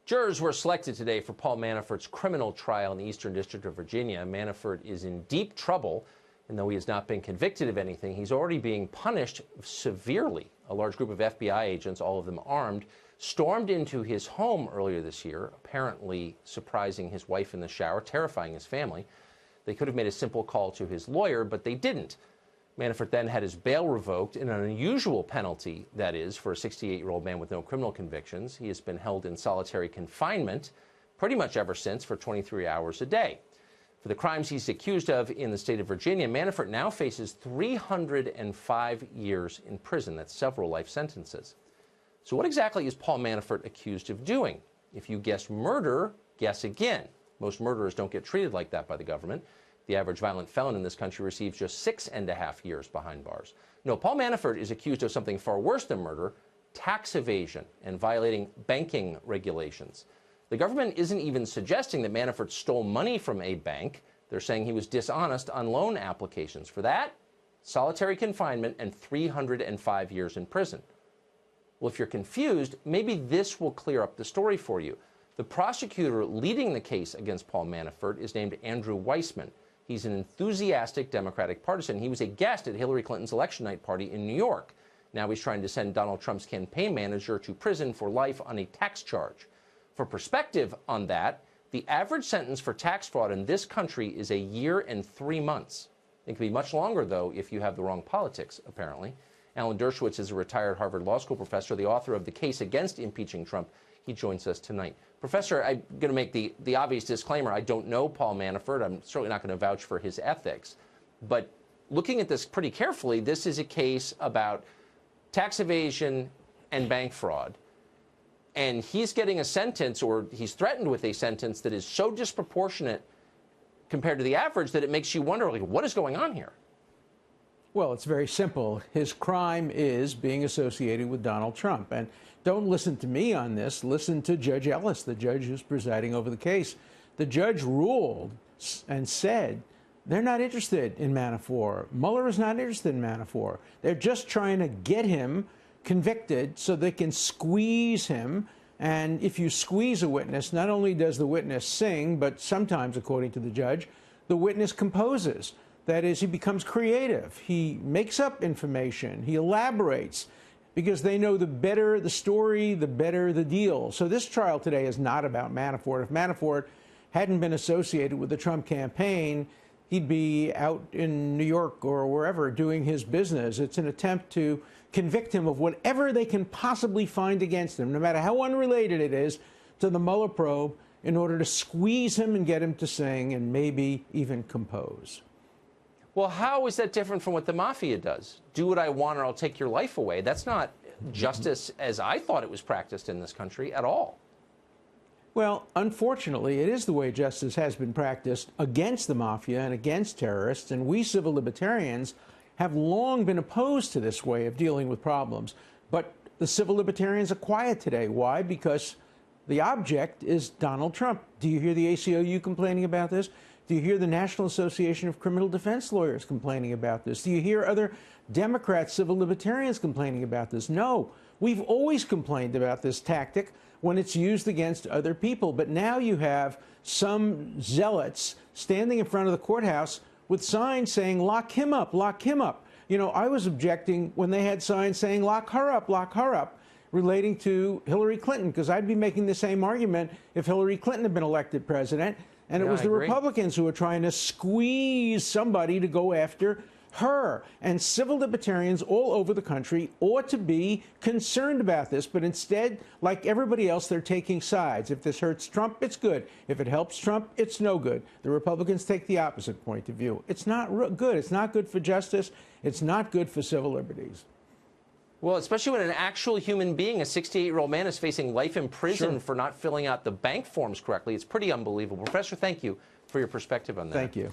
Jurors were selected today for Paul Manafort's criminal trial in the Eastern District of Virginia. Manafort is in deep trouble, and though he has not been convicted of anything, he's already being punished severely. A large group of FBI agents, all of them armed, stormed into his home earlier this year, apparently surprising his wife in the shower, terrifying his family. They could have made a simple call to his lawyer, but they didn't. Manafort then had his bail revoked in an unusual penalty, that is, for a 68-year-old man with no criminal convictions. He has been held in solitary confinement pretty much ever since for 23 hours a day. For the crimes he's accused of in the state of Virginia, Manafort now faces 305 years in prison. That's several life sentences. So what exactly is Paul Manafort accused of doing? If you guessed murder, guess again. Most murderers don't get treated like that by the government. The average violent felon in this country receives just 6.5 years behind bars. No, Paul Manafort is accused of something far worse than murder, tax evasion and violating banking regulations. The government isn't even suggesting that Manafort stole money from a bank. They're saying he was dishonest on loan applications. For that, solitary confinement and 305 years in prison. Well, if you're confused, maybe this will clear up the story for you. The prosecutor leading the case against Paul Manafort is named Andrew Weissman. He's an enthusiastic Democratic partisan. He was a guest at Hillary Clinton's election night party in New York. Now he's trying to send Donald Trump's campaign manager to prison for life on a tax charge. For perspective on that, the average sentence for tax fraud in this country is 1 year and 3 months. It can be much longer, though, if you have the wrong politics, apparently. Alan Dershowitz is a retired Harvard Law School professor, the author of The Case Against Impeaching Trump. He joins us tonight. Professor, I'm going to make the obvious disclaimer. I don't know Paul Manafort. I'm certainly not going to vouch for his ethics. But looking at this pretty carefully, this is a case about tax evasion and bank fraud. And he's getting a sentence, or he's threatened with a sentence, that is so disproportionate compared to the average that it makes you wonder, like, what is going on here? Well, it's very simple. His crime is being associated with Donald Trump. And don't listen to me on this. Listen to Judge Ellis, the judge who's presiding over the case. The judge ruled and said they're not interested in Manafort. Mueller is not interested in Manafort. They're just trying to get him convicted so they can squeeze him. And if you squeeze a witness, not only does the witness sing, but sometimes, according to the judge, the witness composes. That is, he becomes creative. He makes up information. He elaborates, because they know the better the story, the better the deal. So this trial today is not about Manafort. If Manafort hadn't been associated with the Trump campaign, he'd be out in New York or wherever doing his business. It's an attempt to convict him of whatever they can possibly find against him, no matter how unrelated it is to the Mueller probe, in order to squeeze him and get him to sing and maybe even compose. Well, how is that different from what the mafia does? Do what I want or I'll take your life away. That's not justice as I thought it was practiced in this country at all. Well, unfortunately, it is the way justice has been practiced against the mafia and against terrorists, and we civil libertarians have long been opposed to this way of dealing with problems. But the civil libertarians are quiet today. Why? Because the object is Donald Trump. Do you hear the ACLU complaining about this? Do you hear the National Association of Criminal Defense Lawyers complaining about this? Do you hear other Democrat civil libertarians complaining about this? No. We've always complained about this tactic when it's used against other people. But now you have some zealots standing in front of the courthouse with signs saying, lock him up, lock him up. You know, I was objecting when they had signs saying, lock her up, relating to Hillary Clinton, because I'd be making the same argument if Hillary Clinton had been elected president. And it was the Republicans who were trying to squeeze somebody to go after her. And civil libertarians all over the country ought to be concerned about this. But instead, like everybody else, they're taking sides. If this hurts Trump, it's good. If it helps Trump, it's no good. The Republicans take the opposite point of view. It's not good. It's not good for justice. It's not good for civil liberties. Well, especially when an actual human being, a 68-year-old man, is facing life in prison for not filling out the bank forms correctly. It's pretty unbelievable. Professor, thank you for your perspective on that. Thank you.